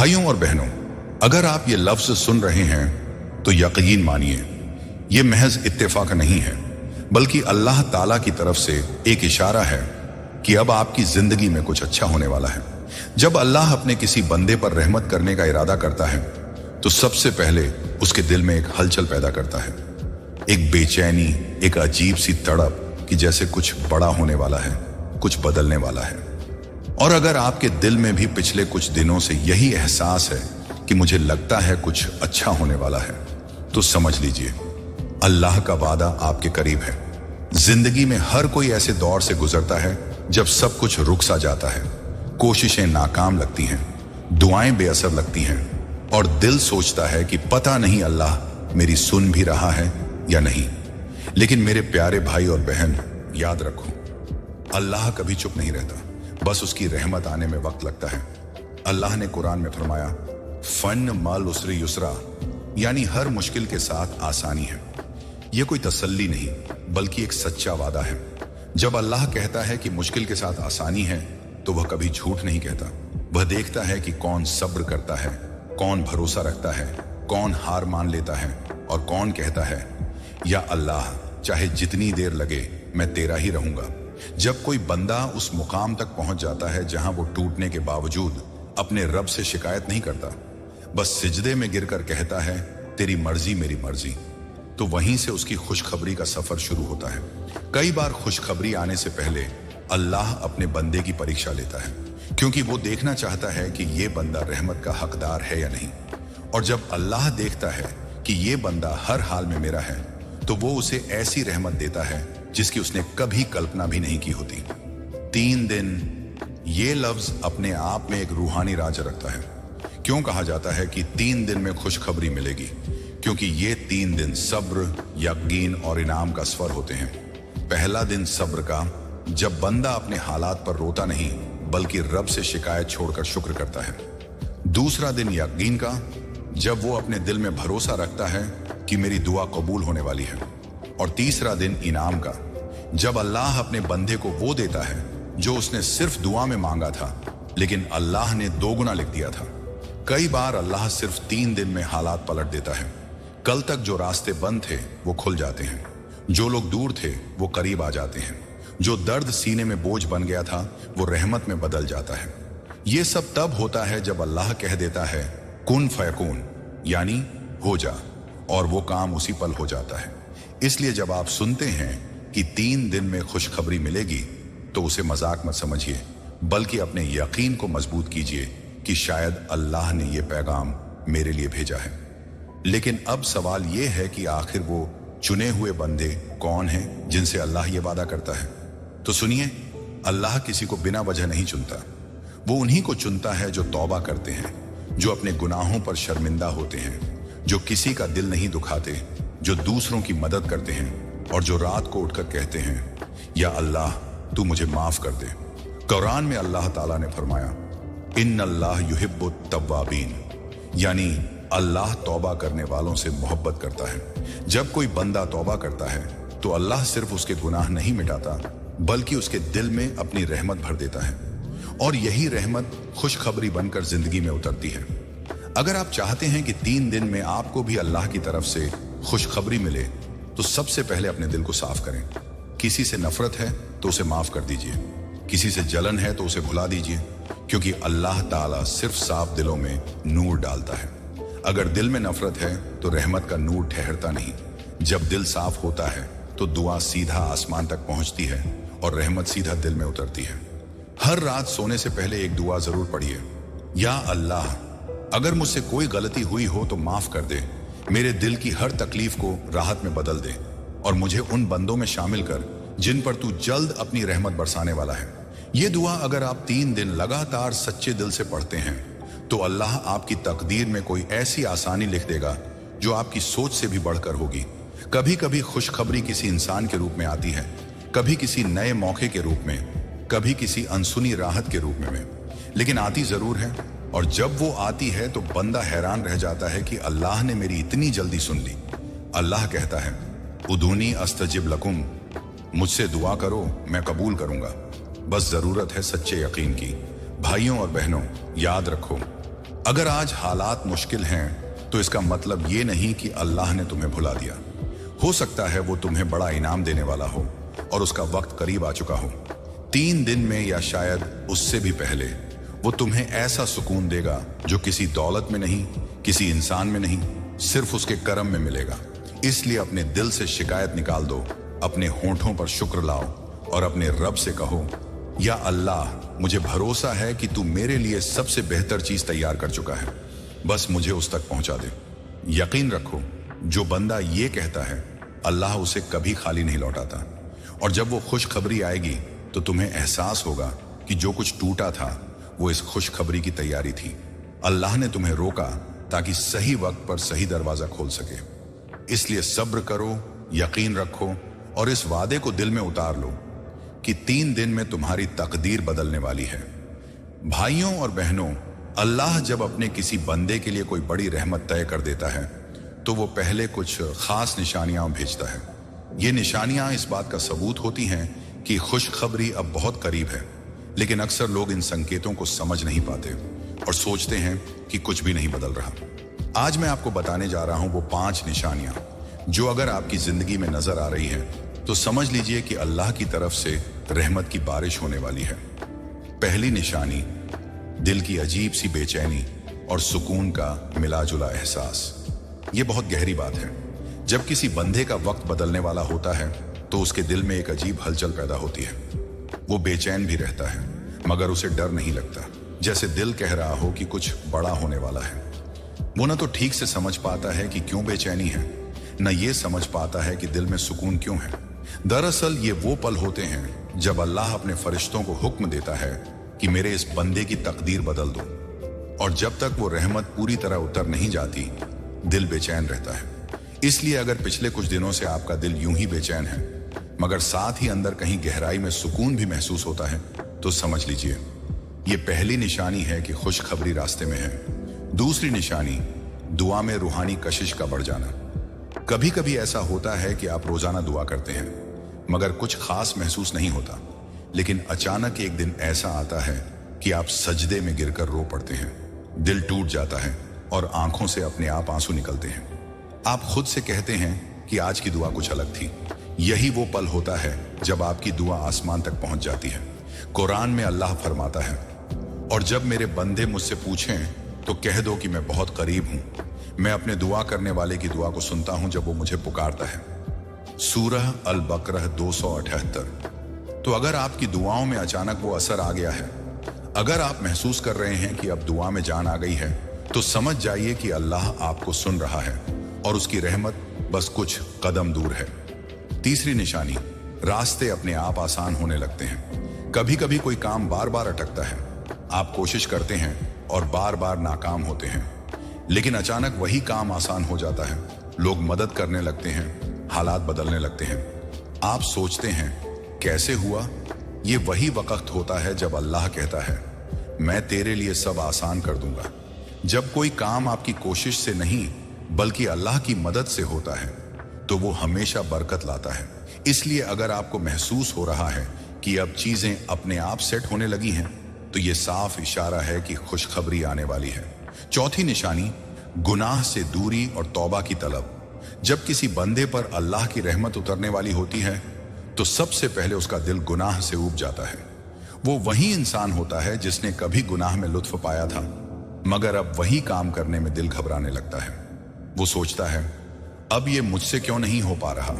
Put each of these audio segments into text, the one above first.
भाइयों और बहनों, अगर आप ये लफ्ज सुन रहे हैं तो यकीन मानिए ये महज इत्तेफाक नहीं है, बल्कि अल्लाह ताला की तरफ से एक इशारा है कि अब आपकी जिंदगी में कुछ अच्छा होने वाला है। जब अल्लाह अपने किसी बंदे पर रहमत करने का इरादा करता है तो सबसे पहले उसके दिल में एक हलचल पैदा करता है, एक बेचैनी, एक अजीब सी तड़प कि जैसे कुछ बड़ा होने वाला है, कुछ बदलने वाला है। और अगर आपके दिल में भी पिछले कुछ दिनों से यही एहसास है कि मुझे लगता है कुछ अच्छा होने वाला है, तो समझ लीजिए अल्लाह का वादा आपके करीब है। जिंदगी में हर कोई ऐसे दौर से गुजरता है जब सब कुछ रुक सा जाता है, कोशिशें नाकाम लगती हैं, दुआएं बेअसर लगती हैं और दिल सोचता है कि पता नहीं अल्लाह मेरी सुन भी रहा है या नहीं। लेकिन मेरे प्यारे भाई और बहन, याद रखो, अल्लाह कभी चुप नहीं रहता, बस उसकी रहमत आने में वक्त लगता है। अल्लाह ने कुरान में फरमाया, फन मल उसरी युसरा, यानी हर मुश्किल के साथ आसानी है। यह कोई तसल्ली नहीं बल्कि एक सच्चा वादा है। जब अल्लाह कहता है कि मुश्किल के साथ आसानी है तो वह कभी झूठ नहीं कहता। वह देखता है कि कौन सब्र करता है, कौन भरोसा रखता है, कौन हार मान लेता है और कौन कहता है या अल्लाह चाहे जितनी देर लगे मैं तेरा ही रहूंगा। जब कोई बंदा उस मुकाम तक पहुंच जाता है जहां वो टूटने के बावजूद अपने रब से शिकायत नहीं करता, बस सिजदे में गिरकर कहता है तेरी मर्जी मेरी मर्जी, तो वहीं से उसकी खुशखबरी का सफर शुरू होता है। कई बार खुशखबरी आने से पहले अल्लाह अपने बंदे की परीक्षा लेता है, क्योंकि वो देखना चाहता है कि ये बंदा रहमत का हकदार है या नहीं। और जब अल्लाह देखता है कि ये बंदा हर हाल में मेरा है, तो वो उसे ऐसी रहमत देता है जिसकी उसने कभी कल्पना भी नहीं की होती। 3 दिन, ये लफ्ज अपने आप में एक रूहानी राज रखता है। क्यों कहा जाता है कि 3 दिन में खुशखबरी मिलेगी? क्योंकि ये 3 दिन सब्र, यकीन और इनाम का स्वर होते हैं। पहला दिन सब्र का, जब बंदा अपने हालात पर रोता नहीं बल्कि रब से शिकायत छोड़कर शुक्र करता है। दूसरा दिन यकीन का, जब वो अपने दिल में भरोसा रखता है कि मेरी दुआ कबूल होने वाली है। और तीसरा दिन इनाम का, जब अल्लाह अपने बंदे को वो देता है जो उसने सिर्फ दुआ में मांगा था, लेकिन अल्लाह ने 2 गुना लिख दिया था। कई बार अल्लाह सिर्फ 3 दिन में हालात पलट देता है। कल तक जो रास्ते बंद थे वो खुल जाते हैं, जो लोग दूर थे वो करीब आ जाते हैं, जो दर्द सीने में बोझ बन गया था वो रहमत में बदल जाता है। ये सब तब होता है जब अल्लाह कह देता है कुन फयकून, यानी हो जा, और वो काम उसी पल हो जाता है। इसलिए जब आप सुनते हैं कि 3 दिन में खुशखबरी मिलेगी तो उसे मजाक मत समझिए, बल्कि अपने यकीन को मजबूत कीजिए कि शायद अल्लाह ने ये पैगाम मेरे लिए भेजा है। लेकिन अब सवाल ये है कि आखिर वो चुने हुए बंदे कौन हैं जिनसे अल्लाह ये वादा करता है? तो सुनिए, अल्लाह किसी को बिना वजह नहीं चुनता। वो उन्हीं को चुनता है जो तौबा करते हैं, जो अपने गुनाहों पर शर्मिंदा होते हैं, जो किसी का दिल नहीं दुखाते, जो दूसरों की मदद करते हैं और जो रात को उठकर कहते हैं या अल्लाह तू मुझे माफ कर दे। कुरान में अल्लाह ताला ने फरमाया, इन्नल्लाह युहिब्बुत तव्वाबीन, यानी अल्लाह तौबा करने वालों से मोहब्बत करता है। जब कोई बंदा तौबा करता है तो अल्लाह सिर्फ उसके गुनाह नहीं मिटाता बल्कि उसके दिल में अपनी रहमत भर देता है, और यही रहमत खुशखबरी बनकर जिंदगी में उतरती है। अगर आप चाहते हैं कि 3 दिन में आपको भी अल्लाह की तरफ से खुशखबरी मिले तो सबसे पहले अपने दिल को साफ करें। किसी से नफरत है तो उसे माफ कर दीजिए, किसी से जलन है तो उसे भुला दीजिए, क्योंकि अल्लाह ताला सिर्फ साफ दिलों में नूर डालता है। अगर दिल में नफरत है तो रहमत का नूर ठहरता नहीं। जब दिल साफ होता है तो दुआ सीधा आसमान तक पहुंचती है और रहमत सीधा दिल में उतरती है। हर रात सोने से पहले एक दुआ जरूर पढ़िए, या अल्लाह अगर मुझसे कोई गलती हुई हो तो माफ कर दे, मेरे दिल की हर तकलीफ को राहत में बदल दे और मुझे उन बंदों में शामिल कर जिन पर तू जल्द अपनी रहमत बरसाने वाला है। ये दुआ अगर आप 3 दिन लगातार सच्चे दिल से पढ़ते हैं तो अल्लाह आपकी तकदीर में कोई ऐसी आसानी लिख देगा जो आपकी सोच से भी बढ़कर होगी। कभी कभी खुशखबरी किसी इंसान के रूप में आती है, कभी किसी नए मौके के रूप में, कभी किसी अनसुनी राहत के रूप में, लेकिन आती जरूर है। और जब वो आती है तो बंदा हैरान रह जाता है कि अल्लाह ने मेरी इतनी जल्दी सुन ली। अल्लाह कहता है, उदूनी अस्तजिब लकुम, मुझसे दुआ करो मैं कबूल करूंगा। बस जरूरत है सच्चे यकीन की। भाइयों और बहनों, याद रखो, अगर आज हालात मुश्किल हैं तो इसका मतलब ये नहीं कि अल्लाह ने तुम्हें भुला दिया। हो सकता है वो तुम्हें बड़ा इनाम देने वाला हो और उसका वक्त करीब आ चुका हो। 3 दिन में या शायद उससे भी पहले वो तुम्हें ऐसा सुकून देगा जो किसी दौलत में नहीं, किसी इंसान में नहीं, सिर्फ उसके करम में मिलेगा। इसलिए अपने दिल से शिकायत निकाल दो, अपने होंठों पर शुक्र लाओ और अपने रब से कहो, या अल्लाह, मुझे भरोसा है कि तू मेरे लिए सबसे बेहतर चीज तैयार कर चुका है, बस मुझे उस तक पहुंचा दे। यकीन रखो, जो बंदा ये कहता है अल्लाह उसे कभी खाली नहीं लौटाता। और जब वो खुशखबरी आएगी तो तुम्हें एहसास होगा कि जो कुछ टूटा था वो इस खुशखबरी की तैयारी थी। अल्लाह ने तुम्हें रोका ताकि सही वक्त पर सही दरवाजा खोल सके। इसलिए सब्र करो, यकीन रखो और इस वादे को दिल में उतार लो कि 3 दिन में तुम्हारी तकदीर बदलने वाली है। भाइयों और बहनों, अल्लाह जब अपने किसी बंदे के लिए कोई बड़ी रहमत तय कर देता है तो वो पहले कुछ खास निशानियां भेजता है। ये निशानियां इस बात का सबूत होती हैं कि खुशखबरी अब बहुत करीब है, लेकिन अक्सर लोग इन संकेतों को समझ नहीं पाते और सोचते हैं कि कुछ भी नहीं बदल रहा। आज मैं आपको बताने जा रहा हूं वो 5 निशानियां जो अगर आपकी जिंदगी में नजर आ रही हैं तो समझ लीजिए कि अल्लाह की तरफ से रहमत की बारिश होने वाली है। पहली निशानी, दिल की अजीब सी बेचैनी और सुकून का मिला जुला एहसास। ये बहुत गहरी बात है। जब किसी बंदे का वक्त बदलने वाला होता है तो उसके दिल में एक अजीब हलचल पैदा होती है। वो बेचैन भी रहता है मगर उसे डर नहीं लगता, जैसे दिल कह रहा हो कि कुछ बड़ा होने वाला है। वो न तो ठीक से समझ पाता है कि क्यों बेचैनी है, न ये समझ पाता है कि दिल में सुकून क्यों है। दरअसल ये वो पल होते हैं जब अल्लाह अपने फरिश्तों को हुक्म देता है कि मेरे इस बंदे की तकदीर बदल दो, और जब तक वो रहमत पूरी तरह उतर नहीं जाती दिल बेचैन रहता है। इसलिए अगर पिछले कुछ दिनों से आपका दिल यूं ही बेचैन है मगर साथ ही अंदर कहीं गहराई में सुकून भी महसूस होता है तो समझ लीजिए ये पहली निशानी है कि खुशखबरी रास्ते में है। दूसरी निशानी, दुआ में रूहानी कशिश का बढ़ जाना। कभी कभी ऐसा होता है कि आप रोजाना दुआ करते हैं मगर कुछ खास महसूस नहीं होता, लेकिन अचानक एक दिन ऐसा आता है कि आप सजदे में गिरकर रो पड़ते हैं, दिल टूट जाता है और आंखों से अपने आप आंसू निकलते हैं। आप खुद से कहते हैं कि आज की दुआ कुछ अलग थी। यही वो पल होता है जब आपकी दुआ आसमान तक पहुंच जाती है। कुरान में अल्लाह फरमाता है, और जब मेरे बंदे मुझसे पूछें तो कह दो कि मैं बहुत करीब हूं, मैं अपने दुआ करने वाले की दुआ को सुनता हूं जब वो मुझे पुकारता है। सूरह अल बकरह 278। तो अगर आपकी दुआओं में अचानक वो असर आ गया है, अगर आप महसूस कर रहे हैं कि अब दुआ में जान आ गई है, तो समझ जाइए कि अल्लाह आपको सुन रहा है और उसकी रहमत बस कुछ कदम दूर है। तीसरी निशानी, रास्ते अपने आप आसान होने लगते हैं। कभी कभी कोई काम बार बार अटकता है, आप कोशिश करते हैं और बार बार नाकाम होते हैं, लेकिन अचानक वही काम आसान हो जाता है। लोग मदद करने लगते हैं, हालात बदलने लगते हैं। आप सोचते हैं कैसे हुआ? ये वही वक्त होता है जब अल्लाह कहता है, मैं तेरे लिए सब आसान कर दूंगा। जब कोई काम आपकी कोशिश से नहीं बल्कि अल्लाह की मदद से होता है तो वो हमेशा बरकत लाता है। इसलिए अगर आपको महसूस हो रहा है कि अब चीजें अपने आप सेट होने लगी हैं तो ये साफ इशारा है कि खुशखबरी आने वाली है। चौथी निशानी, गुनाह से दूरी और तौबा की तलब। जब किसी बंदे पर अल्लाह की रहमत उतरने वाली होती है तो सबसे पहले उसका दिल गुनाह से ऊब जाता है। वो वही इंसान होता है जिसने कभी गुनाह में लुत्फ पाया था मगर अब वही काम करने में दिल घबराने लगता है। वो सोचता है अब ये मुझसे क्यों नहीं हो पा रहा।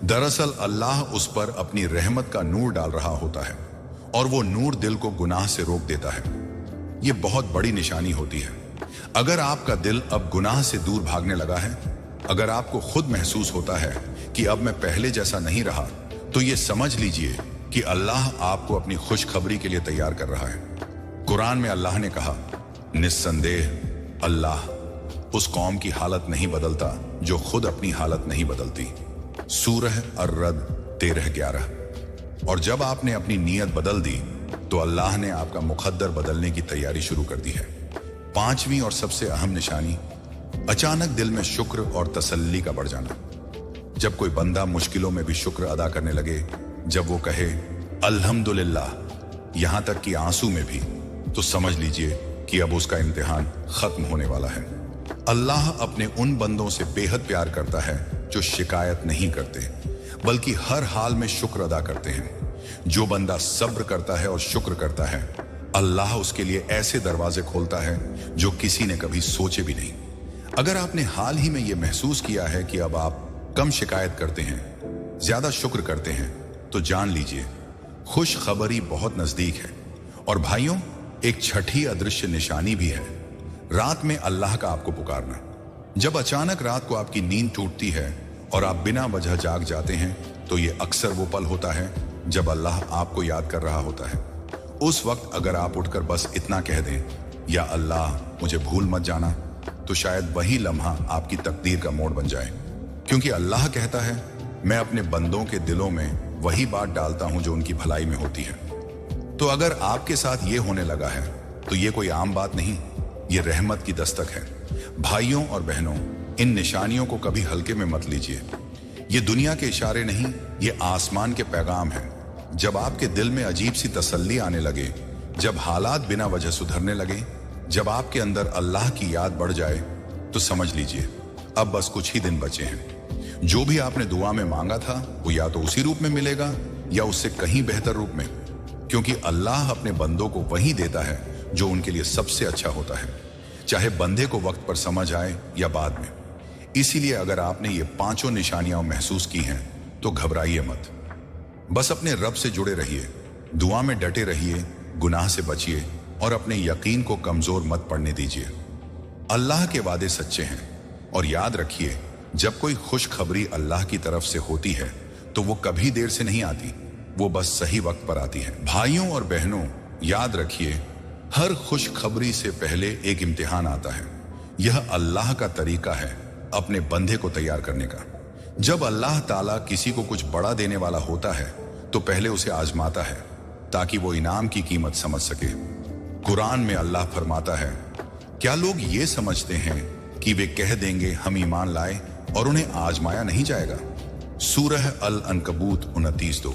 दरअसल अल्लाह उस पर अपनी रहमत का नूर डाल रहा होता है और वो नूर दिल को गुनाह से रोक देता है। ये बहुत बड़ी निशानी होती है। अगर आपका दिल अब गुनाह से दूर भागने लगा है, अगर आपको खुद महसूस होता है कि अब मैं पहले जैसा नहीं रहा, तो ये समझ लीजिए कि अल्लाह आपको अपनी खुशखबरी के लिए तैयार कर रहा है। कुरान में अल्लाह ने कहा, निस्संदेह अल्लाह उस कौम की हालत नहीं बदलता जो खुद अपनी हालत नहीं बदलती। सूरह अर्रद 13-11। और जब आपने अपनी नीयत बदल दी तो अल्लाह ने आपका मुकद्दर बदलने की तैयारी शुरू कर दी है। पांचवी और सबसे अहम निशानी, अचानक दिल में शुक्र और तसल्ली का बढ़ जाना। जब कोई बंदा मुश्किलों में भी शुक्र अदा करने लगे, जब वो कहे अल्हम्दुलिल्लाह, यहां तक कि आंसू में भी, तो समझ लीजिए कि अब उसका इम्तिहान खत्म होने वाला है। अल्लाह अपने उन बंदों से बेहद प्यार करता है जो शिकायत नहीं करते बल्कि हर हाल में शुक्र अदा करते हैं। जो बंदा सब्र करता है और शुक्र करता है, अल्लाह उसके लिए ऐसे दरवाजे खोलता है जो किसी ने कभी सोचे भी नहीं। अगर आपने हाल ही में यह महसूस किया है कि अब आप कम शिकायत करते हैं, ज्यादा शुक्र करते हैं, तो जान लीजिए खुश खबरी बहुत नजदीक है। और भाइयों, एक छठी अदृश्य निशानी भी है, रात में अल्लाह का आपको पुकारना। जब अचानक रात को आपकी नींद टूटती है और आप बिना वजह जाग जाते हैं, तो ये अक्सर वो पल होता है जब अल्लाह आपको याद कर रहा होता है। उस वक्त अगर आप उठकर बस इतना कह दें, या अल्लाह मुझे भूल मत जाना, तो शायद वही लम्हा आपकी तकदीर का मोड़ बन जाए। क्योंकि अल्लाह कहता है, मैं अपने बंदों के दिलों में वही बात डालता हूं जो उनकी भलाई में होती है। तो अगर आपके साथ ये होने लगा है तो ये कोई आम बात नहीं, ये रहमत की दस्तक है। भाइयों और बहनों, इन निशानियों को कभी हल्के में मत लीजिए। ये दुनिया के इशारे नहीं, ये आसमान के पैगाम हैं। जब आपके दिल में अजीब सी तसल्ली आने लगे, जब हालात बिना वजह सुधरने लगे, जब आपके अंदर अल्लाह की याद बढ़ जाए, तो समझ लीजिए अब बस कुछ ही दिन बचे हैं। जो भी आपने दुआ में मांगा था वो या तो उसी रूप में मिलेगा या उससे कहीं बेहतर रूप में, क्योंकि अल्लाह अपने बंदों को वही देता है जो उनके लिए सबसे अच्छा होता है, चाहे बंदे को वक्त पर समझ आए या बाद में। इसीलिए अगर आपने ये पांचों निशानियां महसूस की हैं तो घबराइए मत, बस अपने रब से जुड़े रहिए, दुआ में डटे रहिए, गुनाह से बचिए और अपने यकीन को कमजोर मत पड़ने दीजिए। अल्लाह के वादे सच्चे हैं और याद रखिए, जब कोई खुशखबरी अल्लाह की तरफ से होती है तो वो कभी देर से नहीं आती, वो बस सही वक्त पर आती है। भाइयों और बहनों, याद रखिए, हर खुशखबरी से पहले एक इम्तिहान आता है। यह अल्लाह का तरीका है अपने बंदे को तैयार करने का। जब अल्लाह ताला किसी को कुछ बड़ा देने वाला होता है तो पहले उसे आजमाता है ताकि वो इनाम की कीमत समझ सके। कुरान में अल्लाह फरमाता है, क्या लोग ये समझते हैं कि वे कह देंगे हम ईमान लाए और उन्हें आजमाया नहीं जाएगा? सूरह अल अनकबूत 29:2।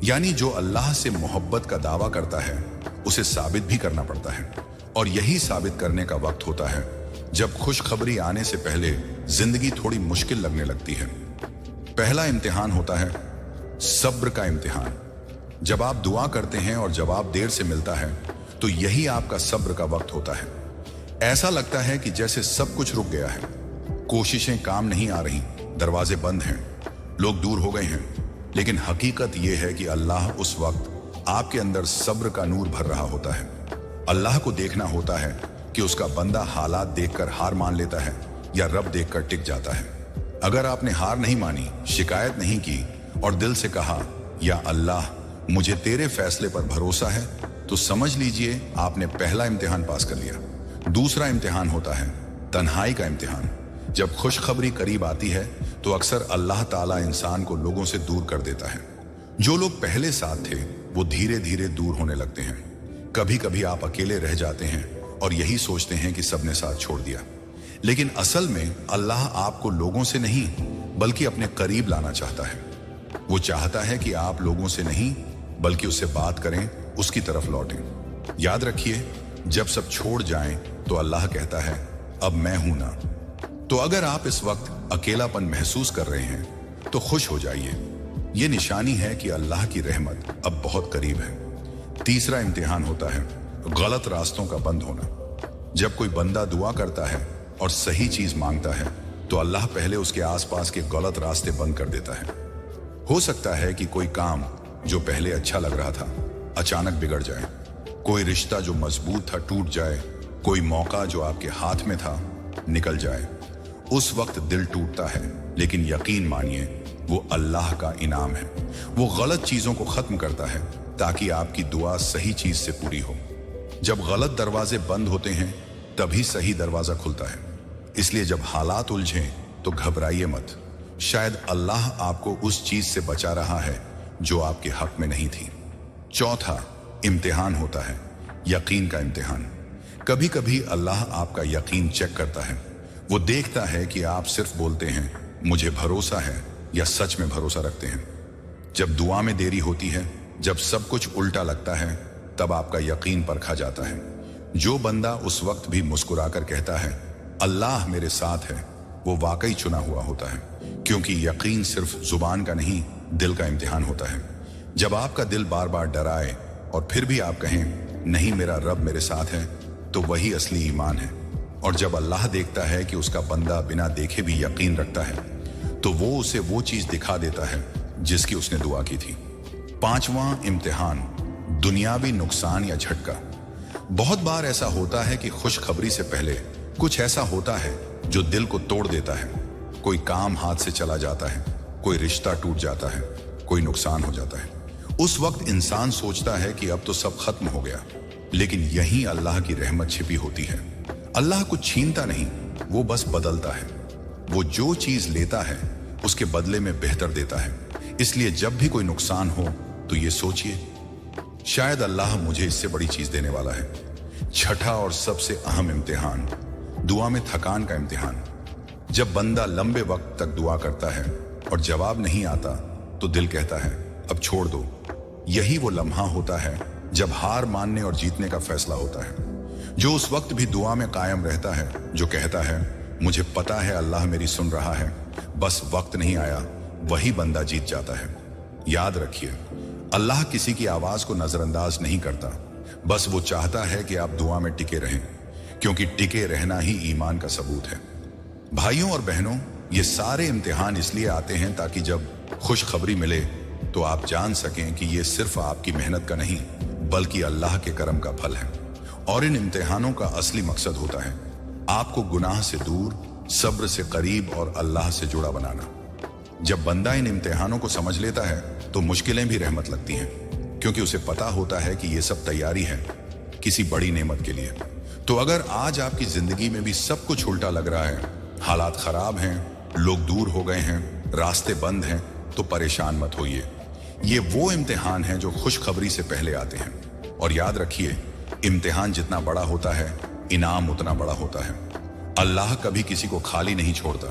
यानी जो अल्लाह से मोहब्बत का दावा करता है उसे साबित भी करना पड़ता है, और यही साबित करने का वक्त होता है जब खुशखबरी आने से पहले जिंदगी थोड़ी मुश्किल लगने लगती है। पहला इम्तिहान होता है सब्र का इम्तिहान। जब आप दुआ करते हैं और जवाब देर से मिलता है तो यही आपका सब्र का वक्त होता है। ऐसा लगता है कि जैसे सब कुछ रुक गया है, कोशिशें काम नहीं आ रही, दरवाजे बंद हैं, लोग दूर हो गए हैं। लेकिन हकीकत यह है कि अल्लाह उस वक्त आपके अंदर सब्र का नूर भर रहा होता है। अल्लाह को देखना होता है कि उसका बंदा हालात देखकर हार मान लेता है या रब देखकर टिक जाता है। अगर आपने हार नहीं मानी, शिकायत नहीं की और दिल से कहा, या अल्लाह मुझे तेरे फैसले पर भरोसा है, तो समझ लीजिए आपने पहला इम्तिहान पास कर लिया। दूसरा इम्तिहान होता है तन्हाई का इम्तिहान। जब खुशखबरी करीब आती है तो अक्सर अल्लाह ताला इंसान को लोगों से दूर कर देता है। जो लोग पहले साथ थे वो धीरे धीरे दूर होने लगते हैं। कभी कभी आप अकेले रह जाते हैं और यही सोचते हैं कि सबने साथ छोड़ दिया, लेकिन असल में अल्लाह आपको लोगों से नहीं बल्कि अपने करीब लाना चाहता है। वो चाहता है कि आप लोगों से नहीं बल्कि उससे बात करें, उसकी तरफ लौटें। याद रखिए, जब सब छोड़ जाएं तो अल्लाह कहता है, अब मैं हूं ना। तो अगर आप इस वक्त अकेलापन महसूस कर रहे हैं तो खुश हो जाइए, ये निशानी है कि अल्लाह की रहमत अब बहुत करीब है। तीसरा इम्तिहान होता है गलत रास्तों का बंद होना। जब कोई बंदा दुआ करता है और सही चीज मांगता है तो अल्लाह पहले उसके आसपास के गलत रास्ते बंद कर देता है। हो सकता है कि कोई काम जो पहले अच्छा लग रहा था अचानक बिगड़ जाए, कोई रिश्ता जो मजबूत था टूट जाए, कोई मौका जो आपके हाथ में था निकल जाए। उस वक्त दिल टूटता है, लेकिन यकीन मानिए वो अल्लाह का इनाम है। वो गलत चीजों को खत्म करता है ताकि आपकी दुआ सही चीज से पूरी हो। जब गलत दरवाजे बंद होते हैं तभी सही दरवाजा खुलता है। इसलिए जब हालात उलझें तो घबराइए मत, शायद अल्लाह आपको उस चीज से बचा रहा है जो आपके हक में नहीं थी। चौथा इम्तिहान होता है यकीन का इम्तिहान। कभी कभी अल्लाह आपका यकीन चेक करता है। वो देखता है कि आप सिर्फ बोलते हैं मुझे भरोसा है या सच में भरोसा रखते हैं। जब दुआ में देरी होती है, जब सब कुछ उल्टा लगता है, तब आपका यकीन परखा जाता है। जो बंदा उस वक्त भी मुस्कुराकर कहता है अल्लाह मेरे साथ है, वो वाकई चुना हुआ होता है, क्योंकि यकीन सिर्फ जुबान का नहीं, दिल का इम्तिहान होता है। जब आपका दिल बार बार डराए और फिर भी आप कहें नहीं मेरा रब मेरे साथ है, तो वही असली ईमान है। और जब अल्लाह देखता है कि उसका बंदा बिना देखे भी यकीन रखता है, तो वो उसे वो चीज दिखा देता है जिसकी उसने दुआ की थी। पांचवां इम्तिहान, दुनियावी नुकसान या झटका। बहुत बार ऐसा होता है कि खुशखबरी से पहले कुछ ऐसा होता है जो दिल को तोड़ देता है। कोई काम हाथ से चला जाता है, कोई रिश्ता टूट जाता है, कोई नुकसान हो जाता है। उस वक्त इंसान सोचता है कि अब तो सब खत्म हो गया, लेकिन यहीं अल्लाह की रहमत छिपी होती है। अल्लाह कुछ छीनता नहीं, वो बस बदलता है। वो जो चीज लेता है उसके बदले में बेहतर देता है। इसलिए जब भी कोई नुकसान हो तो ये सोचिए, शायद अल्लाह मुझे इससे बड़ी चीज देने वाला है। छठा और सबसे अहम इम्तिहान, दुआ में थकान का इम्तिहान। जब बंदा लंबे वक्त तक दुआ करता है और जवाब नहीं आता, तो दिल कहता है अब छोड़ दो। यही वो लम्हा होता है जब हार मानने और जीतने का फैसला होता है। जो उस वक्त भी दुआ में कायम रहता है, जो कहता है मुझे पता है अल्लाह मेरी सुन रहा है, बस वक्त नहीं आया, वही बंदा जीत जाता है। याद रखिए, अल्लाह किसी की आवाज को नजरअंदाज नहीं करता, बस वो चाहता है कि आप दुआ में टिके रहें, क्योंकि टिके रहना ही ईमान का सबूत है। भाइयों और बहनों, ये सारे इम्तिहान इसलिए आते हैं ताकि जब खुशखबरी मिले तो आप जान सकें कि ये सिर्फ आपकी मेहनत का नहीं, बल्कि अल्लाह के करम का फल है। और इन इम्तिहानों का असली मकसद होता है आपको गुनाह से दूर, सब्र से करीब और अल्लाह से जुड़ा बनाना। जब बंदा इन इम्तिहानों को समझ लेता है तो मुश्किलें भी रहमत लगती हैं, क्योंकि उसे पता होता है कि ये सब तैयारी है किसी बड़ी नेमत के लिए। तो अगर आज आपकी जिंदगी में भी सब कुछ उल्टा लग रहा है, हालात खराब हैं, लोग दूर हो गए हैं, रास्ते बंद हैं, तो परेशान मत होइए। ये वो इम्तिहान है जो खुशखबरी से पहले आते हैं। और याद रखिए, इम्तिहान जितना बड़ा होता है, इनाम उतना बड़ा होता है। अल्लाह कभी किसी को खाली नहीं छोड़ता।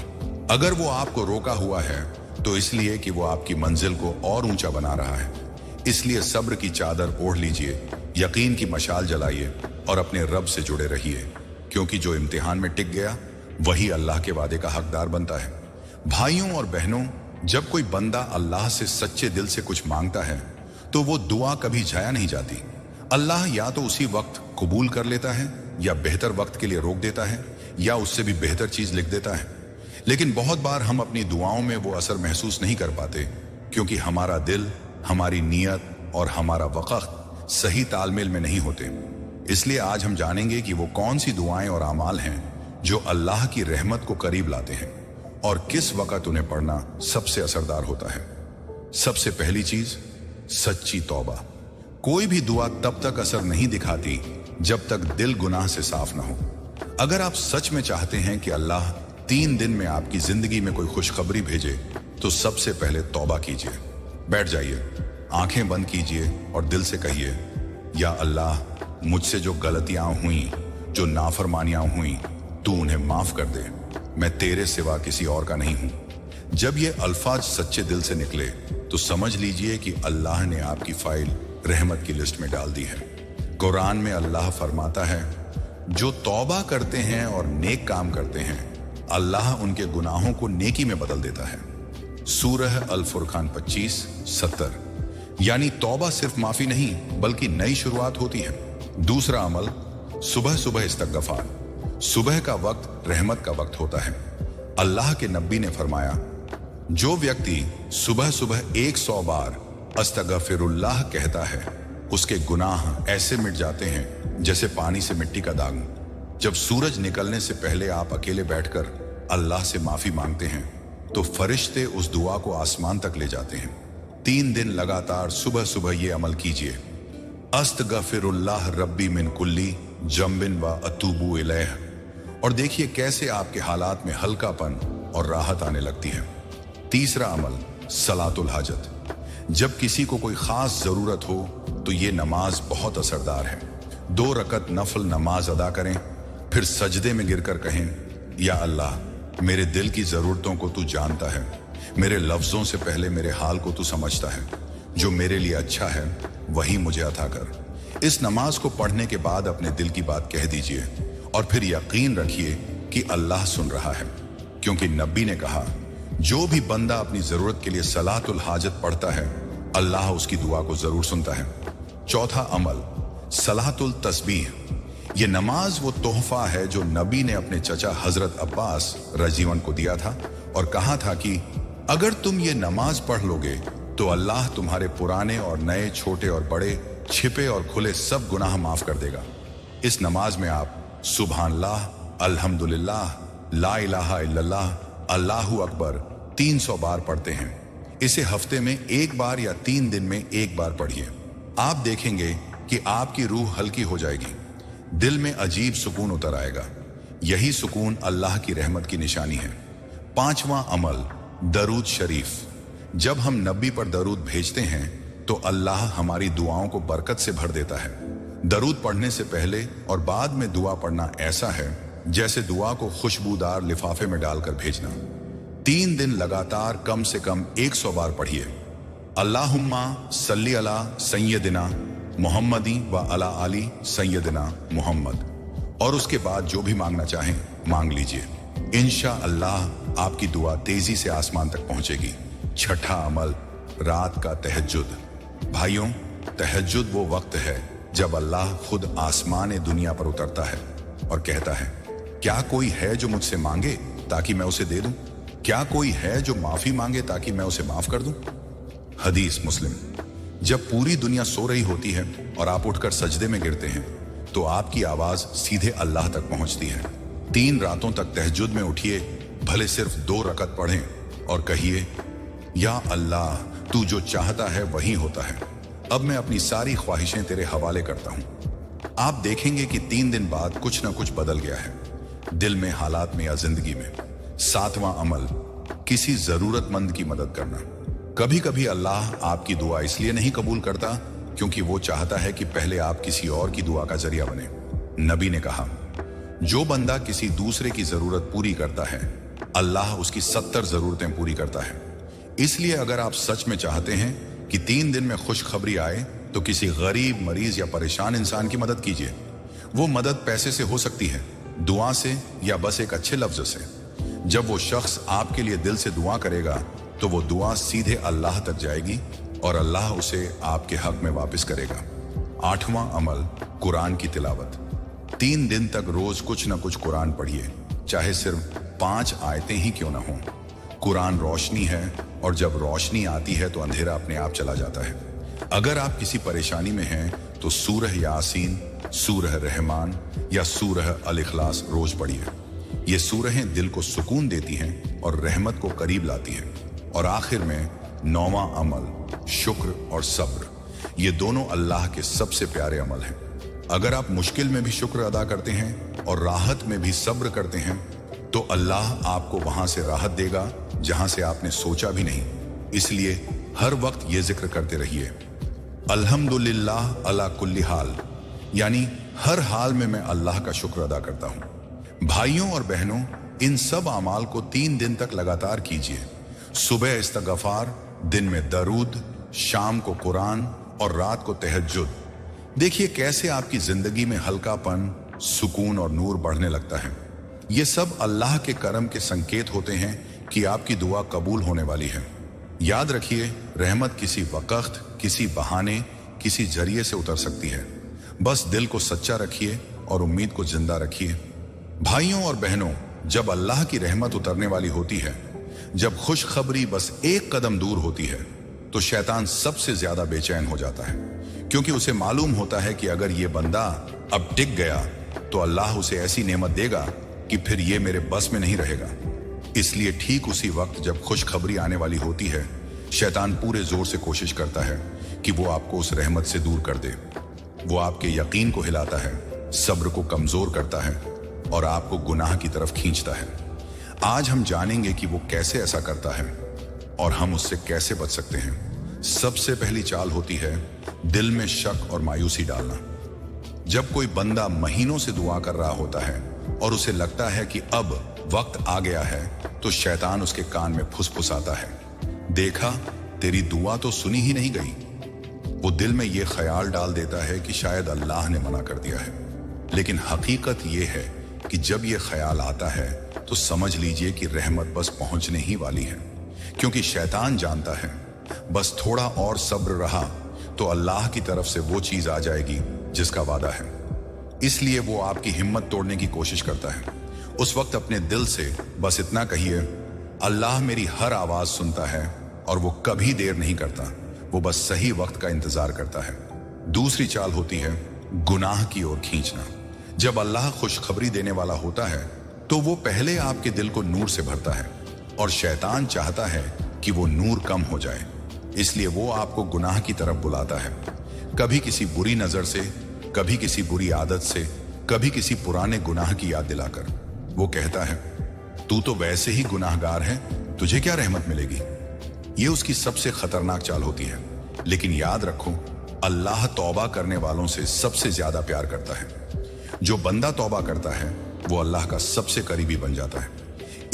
अगर वो आपको रोका हुआ है तो इसलिए कि वो आपकी मंजिल को और ऊंचा बना रहा है। इसलिए सब्र की चादर ओढ़ लीजिए, यकीन की मशाल जलाइए और अपने रब से जुड़े रहिए, क्योंकि जो इम्तिहान में टिक गया वही अल्लाह के वादे का हकदार बनता है। भाइयों और बहनों, जब कोई बंदा अल्लाह से सच्चे दिल से कुछ मांगता है तो वो दुआ कभी जाया नहीं जाती। अल्लाह या तो उसी वक्त कबूल कर लेता है, या बेहतर वक्त के लिए रोक देता है, या उससे भी बेहतर चीज लिख देता है। लेकिन बहुत बार हम अपनी दुआओं में वो असर महसूस नहीं कर पाते, क्योंकि हमारा दिल, हमारी नीयत और हमारा वक़्त सही तालमेल में नहीं होते। इसलिए आज हम जानेंगे कि वो कौन सी दुआएं और अमाल हैं जो अल्लाह की रहमत को करीब लाते हैं, और किस वक़्त उन्हें पढ़ना सबसे असरदार होता है। सबसे पहली चीज, सच्ची तौबा। कोई भी दुआ तब तक असर नहीं दिखाती जब तक दिल गुनाह से साफ ना हो। अगर आप सच में चाहते हैं कि अल्लाह 3 दिन में आपकी जिंदगी में कोई खुशखबरी भेजे, तो सबसे पहले तौबा कीजिए। बैठ जाइए, आंखें बंद कीजिए और दिल से कहिए, या अल्लाह, मुझसे जो गलतियां हुई, जो नाफरमानियां हुई, तू उन्हें माफ कर दे। मैं तेरे सिवा किसी और का नहीं हूं। जब ये अल्फाज सच्चे दिल से निकले तो समझ लीजिए कि अल्लाह ने आपकी फाइल रहमत की लिस्ट में डाल दी है। कुरान में अल्लाह फरमाता है, जो तौबा करते हैं और नेक काम करते हैं, अल्लाह उनके गुनाहों को नेकी में बदल देता है। सूरह अल फुरकान 25-70। यानी तौबा सिर्फ माफी नहीं, बल्कि नई शुरुआत होती है। दूसरा अमल, सुबह सुबह इस्तगफार। सुबह का वक्त रहमत का वक्त होता है। अल्लाह के नबी ने फरमाया, जो व्यक्ति सुबह सुबह 100 बार अस्तगफिरुल्लाह कहता है, उसके गुनाह ऐसे मिट जाते हैं जैसे पानी से मिट्टी का दाग। जब सूरज निकलने से पहले आप अकेले बैठकर अल्लाह से माफी मांगते हैं, तो फरिश्ते उस दुआ को आसमान तक ले जाते हैं। 3 दिन लगातार सुबह सुबह ये अमल कीजिए। अस्तगफिरुल्लाह रब्बी मिन कुल्ली जम्बिन व अतूबू इलैह। और देखिए कैसे आपके हालात में हल्कापन और राहत आने लगती है। तीसरा अमल, सलातुल हाजत। जब किसी को कोई खास जरूरत हो तो ये नमाज बहुत असरदार है। 2 रकत नफल नमाज अदा करें, फिर सजदे में गिरकर कहें, या अल्लाह, मेरे दिल की जरूरतों को तू जानता है, मेरे लफ्जों से पहले मेरे हाल को तू समझता है। जो मेरे लिए अच्छा है वही मुझे अता कर। इस नमाज को पढ़ने के बाद अपने दिल की बात कह दीजिए और फिर यकीन रखिए कि अल्लाह सुन रहा है, क्योंकि नबी ने कहा, जो भी बंदा अपनी जरूरत के लिए सलातुल हाजत पढ़ता है, अल्लाह उसकी दुआ को जरूर सुनता है। चौथा अमल, सलातुल तस्बीह। ये नमाज वो तोहफा है जो नबी ने अपने चचा हजरत अब्बास रजीवन को दिया था और कहा था कि अगर तुम ये नमाज पढ़ लोगे तो अल्लाह तुम्हारे पुराने और नए, छोटे और बड़े, छिपे और खुले सब गुनाह माफ कर देगा। इस नमाज में आप सुभानअल्लाह, अल्हम्दुलिल्लाह, ला इलाहा इल्लल्लाह, अल्लाहु अकबर 300 बार पढ़ते हैं। इसे हफ्ते में एक बार या 3 दिन में एक बार पढ़िए। आप देखेंगे कि आपकी रूह हल्की हो जाएगी, दिल में अजीब सुकून उतर आएगा। यही सुकून अल्लाह की रहमत की निशानी है। पांचवा अमल, दरूद शरीफ। जब हम नबी पर दरूद भेजते हैं तो अल्लाह हमारी दुआओं को बरकत से भर देता है। दरूद पढ़ने से पहले और बाद में दुआ पढ़ना ऐसा है जैसे दुआ को खुशबूदार लिफाफे में डालकर भेजना। 3 दिन लगातार कम से कम 100 बार पढ़िए। अल्लाहुम्मा सल्ली अला सय्यदिना मुहम्मदी व अला आली सय्यदिना मुहम्मद, और उसके बाद जो भी मांगना चाहें मांग लीजिए। इंशाअल्लाह आपकी दुआ तेजी से आसमान तक पहुंचेगी। छठा अमल, रात का तहज्जुद। भाइयों, तहज्जुद वो वक्त है जब अल्लाह खुद आसमान दुनिया पर उतरता है और कहता है, क्या कोई है जो मुझसे मांगे ताकि मैं उसे दे दूं? क्या कोई है जो माफी मांगे ताकि मैं उसे माफ कर दूं? हदीस मुस्लिम। जब पूरी दुनिया सो रही होती है और आप उठकर सजदे में गिरते हैं तो आपकी आवाज सीधे अल्लाह तक पहुंचती है। 3 रातों तक तहज्जुद में उठिए, भले सिर्फ 2 रकत पढ़ें और कहिए, या अल्लाह, तू जो चाहता है वही होता है। अब मैं अपनी सारी ख्वाहिशें तेरे हवाले करता हूं। आप देखेंगे कि 3 दिन बाद कुछ ना कुछ बदल गया है, दिल में, हालात में या जिंदगी में। 7वां अमल, किसी जरूरतमंद की मदद करना। कभी कभी अल्लाह आपकी दुआ इसलिए नहीं कबूल करता क्योंकि वो चाहता है कि पहले आप किसी और की दुआ का जरिया बने। नबी ने कहा, जो बंदा किसी दूसरे की जरूरत पूरी करता है, अल्लाह उसकी 70 जरूरतें पूरी करता है। इसलिए अगर आप सच में चाहते हैं कि 3 दिन में खुशखबरी आए तो किसी गरीब, मरीज या परेशान इंसान की मदद कीजिए। वो मदद पैसे से हो सकती है, दुआ से, या बस एक अच्छे लफ्ज से। जब वो शख्स आपके लिए दिल से दुआ करेगा तो वो दुआ सीधे अल्लाह तक जाएगी और अल्लाह उसे आपके हक में वापस करेगा। 8वां अमल, कुरान की तिलावत। 3 दिन तक रोज कुछ न कुछ कुरान पढ़िए, चाहे सिर्फ 5 आयतें ही क्यों ना हों। कुरान रोशनी है और जब रोशनी आती है तो अंधेरा अपने आप चला जाता है। अगर आप किसी परेशानी में हैं तो सूरह यासीन, सूरह रहमान या सूरह अल इखलास रोज पढ़िए। ये सूरहें दिल को सुकून देती हैं और रहमत को करीब लाती हैं। और आखिर में 9वां अमल, शुक्र और सब्र। ये दोनों अल्लाह के सबसे प्यारे अमल हैं। अगर आप मुश्किल में भी शुक्र अदा करते हैं और राहत में भी सब्र करते हैं तो अल्लाह आपको वहां से राहत देगा जहां से आपने सोचा भी नहीं। इसलिए हर वक्त ये जिक्र करते रहिए, अल्हम्दुलिल्लाह अला कुल्ली हाल, यानी हर हाल में मैं अल्लाह का शुक्र अदा करता हूं। भाइयों और बहनों, इन सब अमाल को 3 दिन तक लगातार कीजिए। सुबह इस्तगफार, दिन में दरूद, शाम को कुरान और रात को तहज्जुद। देखिए कैसे आपकी जिंदगी में हल्कापन, सुकून और नूर बढ़ने लगता है। ये सब अल्लाह के करम के संकेत होते हैं कि आपकी दुआ कबूल होने वाली है। याद रखिए, रहमत किसी वक्त, किसी बहाने, किसी जरिए से उतर सकती है। बस दिल को सच्चा रखिए और उम्मीद को जिंदा रखिए। भाइयों और बहनों, जब अल्लाह की रहमत उतरने वाली होती है, जब खुशखबरी बस एक कदम दूर होती है, तो शैतान सबसे ज्यादा बेचैन हो जाता है, क्योंकि उसे मालूम होता है कि अगर ये बंदा अब टिक गया तो अल्लाह उसे ऐसी नेमत देगा कि फिर ये मेरे बस में नहीं रहेगा। इसलिए ठीक उसी वक्त जब खुशखबरी आने वाली होती है, शैतान पूरे जोर से कोशिश करता है कि वो आपको उस रहमत से दूर कर दे। वो आपके यकीन को हिलाता है, सब्र को कमजोर करता है और आपको गुनाह की तरफ खींचता है। आज हम जानेंगे कि वो कैसे ऐसा करता है और हम उससे कैसे बच सकते हैं। सबसे पहली चाल होती है दिल में शक और मायूसी डालना। जब कोई बंदा महीनों से दुआ कर रहा होता है और उसे लगता है कि अब वक्त आ गया है, तो शैतान उसके कान में फुसफुसाता है, देखा, तेरी दुआ तो सुनी ही नहीं गई। वो दिल में ये ख्याल डाल देता है कि शायद अल्लाह ने मना कर दिया है। लेकिन हकीकत ये है कि जब ये ख्याल आता है तो समझ लीजिए कि रहमत बस पहुंचने ही वाली है, क्योंकि शैतान जानता है बस थोड़ा और सब्र रहा तो अल्लाह की तरफ से वो चीज आ जाएगी जिसका वादा है। इसलिए वो आपकी हिम्मत तोड़ने की कोशिश करता है। उस वक्त अपने दिल से बस इतना कहिए, अल्लाह मेरी हर आवाज सुनता है और वो कभी देर नहीं करता, वो बस सही वक्त का इंतजार करता है। दूसरी चाल होती है गुनाह की ओर खींचना। जब अल्लाह खुशखबरी देने वाला होता है तो वो पहले आपके दिल को नूर से भरता है और शैतान चाहता है कि वो नूर कम हो जाए, इसलिए वो आपको गुनाह की तरफ बुलाता है। कभी किसी बुरी नजर से, कभी किसी बुरी आदत से, कभी किसी पुराने गुनाह की याद दिलाकर। वो कहता है तू तो वैसे ही गुनाहगार है, तुझे क्या रहमत मिलेगी। ये उसकी सबसे खतरनाक चाल होती है। लेकिन याद रखो, अल्लाह तौबा करने वालों से सबसे ज्यादा प्यार करता है। जो बंदा तौबा करता है वो अल्लाह का सबसे करीबी बन जाता है।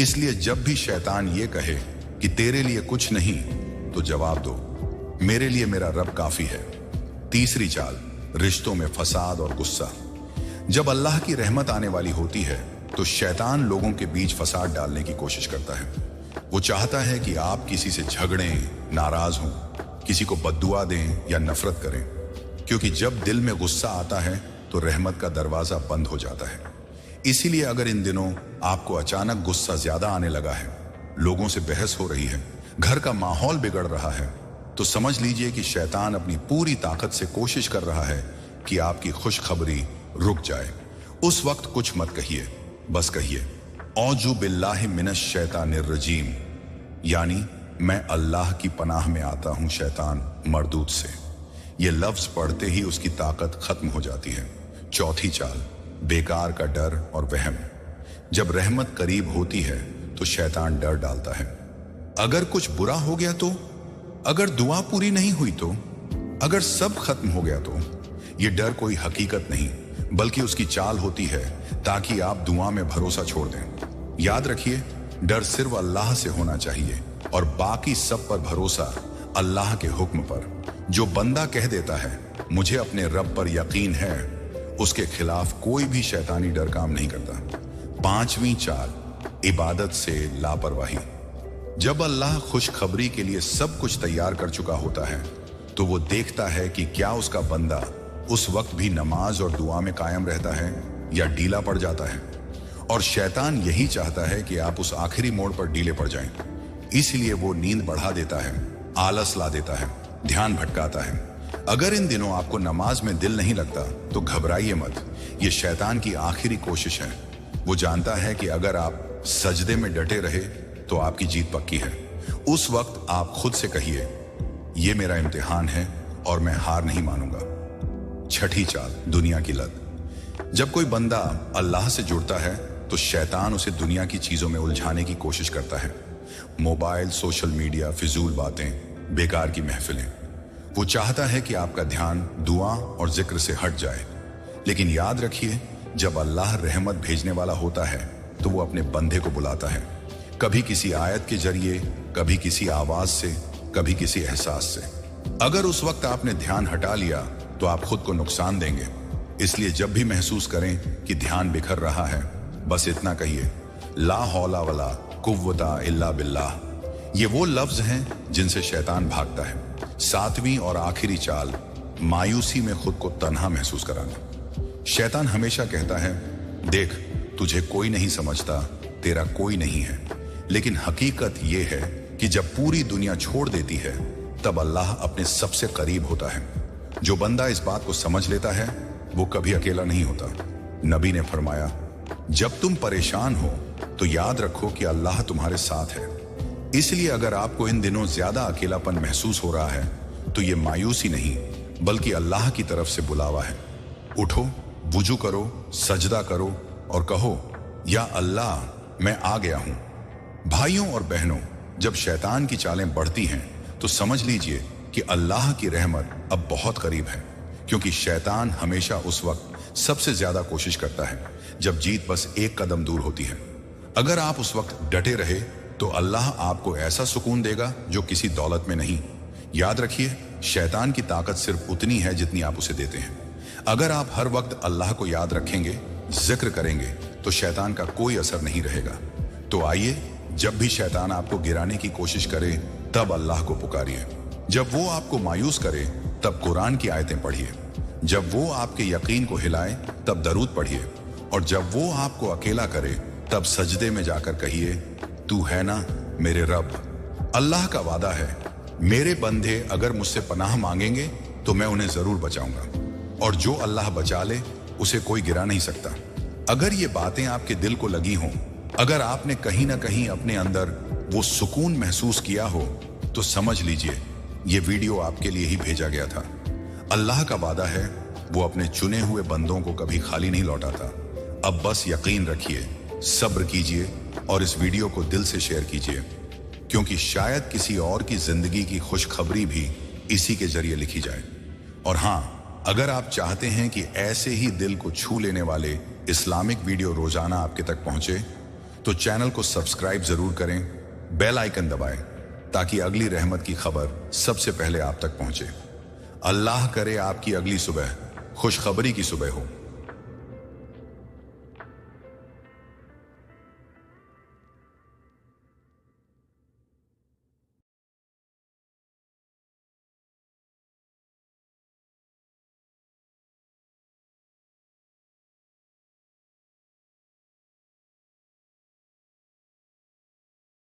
इसलिए जब भी शैतान ये कहे कि तेरे लिए कुछ नहीं, तो जवाब दो, मेरे लिए मेरा रब काफी है। तीसरी चाल, रिश्तों में फसाद और गुस्सा। जब अल्लाह की रहमत आने वाली होती है तो शैतान लोगों के बीच फसाद डालने की कोशिश करता है। वो चाहता है कि आप किसी से झगड़ें, नाराज हों, किसी को बद्दुआ दें या नफरत करें, क्योंकि जब दिल में गुस्सा आता है तो रहमत का दरवाजा बंद हो जाता है। इसीलिए अगर इन दिनों आपको अचानक गुस्सा ज्यादा आने लगा है, लोगों से बहस हो रही है, घर का माहौल बिगड़ रहा है, तो समझ लीजिए कि शैतान अपनी पूरी ताकत से कोशिश कर रहा है कि आपकी खुशखबरी रुक जाए। उस वक्त कुछ मत कहिए, बस कहिए औजु बिल्लाहि मिनश शैतानिर रजीम, यानी मैं अल्लाह की पनाह में आता हूं शैतान मरदूद से। ये लफ्ज पढ़ते ही उसकी ताकत खत्म हो जाती है। चौथी चाल, बेकार का डर और वहम। जब रहमत करीब होती है तो शैतान डर डालता है। अगर कुछ बुरा हो गया तो, अगर दुआ पूरी नहीं हुई तो, अगर सब खत्म हो गया तो। ये डर कोई हकीकत नहीं बल्कि उसकी चाल होती है ताकि आप दुआ में भरोसा छोड़ दें। याद रखिए, डर सिर्फ अल्लाह से होना चाहिए और बाकी सब पर भरोसा अल्लाह के हुक्म पर। जो बंदा कह देता है मुझे अपने रब पर यकीन है, उसके खिलाफ कोई भी शैतानी डर काम नहीं करता। पांचवी चाल, इबादत से लापरवाही। जब अल्लाह खुशखबरी के लिए सब कुछ तैयार कर चुका होता है तो वो देखता है कि क्या उसका बंदा उस वक्त भी नमाज और दुआ में कायम रहता है या ढीला पड़ जाता है। और शैतान यही चाहता है कि आप उस आखिरी मोड़ पर ढीले पड़ जाएं। इसलिए वो नींद बढ़ा देता है, आलस ला देता है, ध्यान भटकाता है। अगर इन दिनों आपको नमाज में दिल नहीं लगता तो घबराइए मत, ये शैतान की आखिरी कोशिश है। वो जानता है कि अगर आप सजदे में डटे रहे तो आपकी जीत पक्की है। उस वक्त आप खुद से कहिए, ये मेरा इम्तिहान है और मैं हार नहीं मानूंगा। छठी चाल, दुनिया की लत। जब कोई बंदा अल्लाह से जुड़ता है तो शैतान उसे दुनिया की चीजों में उलझाने की कोशिश करता है। मोबाइल, सोशल मीडिया, फिजूल बातें, बेकार की महफिलें। वो चाहता है कि आपका ध्यान दुआ और जिक्र से हट जाए। लेकिन याद रखिए, जब अल्लाह रहमत भेजने वाला होता है तो वो अपने बंदे को बुलाता है, कभी किसी आयत के जरिए, कभी किसी आवाज से, कभी किसी एहसास से। अगर उस वक्त आपने ध्यान हटा लिया तो आप खुद को नुकसान देंगे। इसलिए जब भी महसूस करें कि ध्यान बिखर रहा है, बस इतना कहिए, ला हौला वला कुव्वता इल्ला बिल्लाह। ये वो लफ्ज हैं जिनसे शैतान भागता है। सातवीं और आखिरी चाल, मायूसी में खुद को तन्हा महसूस कराना। शैतान हमेशा कहता है, देख तुझे कोई नहीं समझता, तेरा कोई नहीं है। लेकिन हकीकत यह है कि जब पूरी दुनिया छोड़ देती है तब अल्लाह अपने सबसे करीब होता है। जो बंदा इस बात को समझ लेता है वो कभी अकेला नहीं होता। नबी ने फरमाया, जब तुम परेशान हो तो याद रखो कि अल्लाह तुम्हारे साथ है। इसलिए अगर आपको इन दिनों ज्यादा अकेलापन महसूस हो रहा है तो ये मायूसी नहीं बल्कि अल्लाह की तरफ से बुलावा है। उठो, वुजू करो, सजदा करो और कहो, या अल्लाह मैं आ गया हूं। भाइयों और बहनों, जब शैतान की चालें बढ़ती हैं तो समझ लीजिए कि अल्लाह की रहमत अब बहुत करीब है, क्योंकि शैतान हमेशा उस वक्त सबसे ज्यादा कोशिश करता है जब जीत बस एक कदम दूर होती है। अगर आप उस वक्त डटे रहे तो अल्लाह आपको ऐसा सुकून देगा जो किसी दौलत में नहीं। याद रखिए, शैतान की ताकत सिर्फ उतनी है जितनी आप उसे देते हैं। अगर आप हर वक्त अल्लाह को याद रखेंगे, जिक्र करेंगे, तो शैतान का कोई असर नहीं रहेगा। तो आइए, जब भी शैतान आपको गिराने की कोशिश करे तब अल्लाह को पुकारिए। जब वो आपको मायूस करे तब कुरान की आयतें पढ़िए। जब वो आपके यकीन को हिलाए तब दरूद पढ़िए। और जब वो आपको अकेला करे तब सजदे में जाकर कहिए, तू है ना मेरे रब। अल्लाह का वादा है, मेरे बंदे अगर मुझसे पनाह मांगेंगे तो मैं उन्हें जरूर बचाऊंगा, और जो अल्लाह बचा ले उसे कोई गिरा नहीं सकता। अगर ये बातें आपके दिल को लगी हों, अगर आपने कहीं ना कहीं अपने अंदर वो सुकून महसूस किया हो, तो समझ लीजिए ये वीडियो आपके लिए ही भेजा गया था। अल्लाह का वादा है, वो अपने चुने हुए बंदों को कभी खाली नहीं लौटाता। अब बस यकीन रखिए, सब्र कीजिए और इस वीडियो को दिल से शेयर कीजिए, क्योंकि शायद किसी और की जिंदगी की खुशखबरी भी इसी के जरिए लिखी जाए। और हाँ, अगर आप चाहते हैं कि ऐसे ही दिल को छू लेने वाले इस्लामिक वीडियो रोजाना आपके तक पहुंचे, तो चैनल को सब्सक्राइब जरूर करें, बेल आइकन दबाएं, ताकि अगली रहमत की खबर सबसे पहले आप तक पहुंचे। अल्लाह करे आपकी अगली सुबह खुशखबरी की सुबह हो।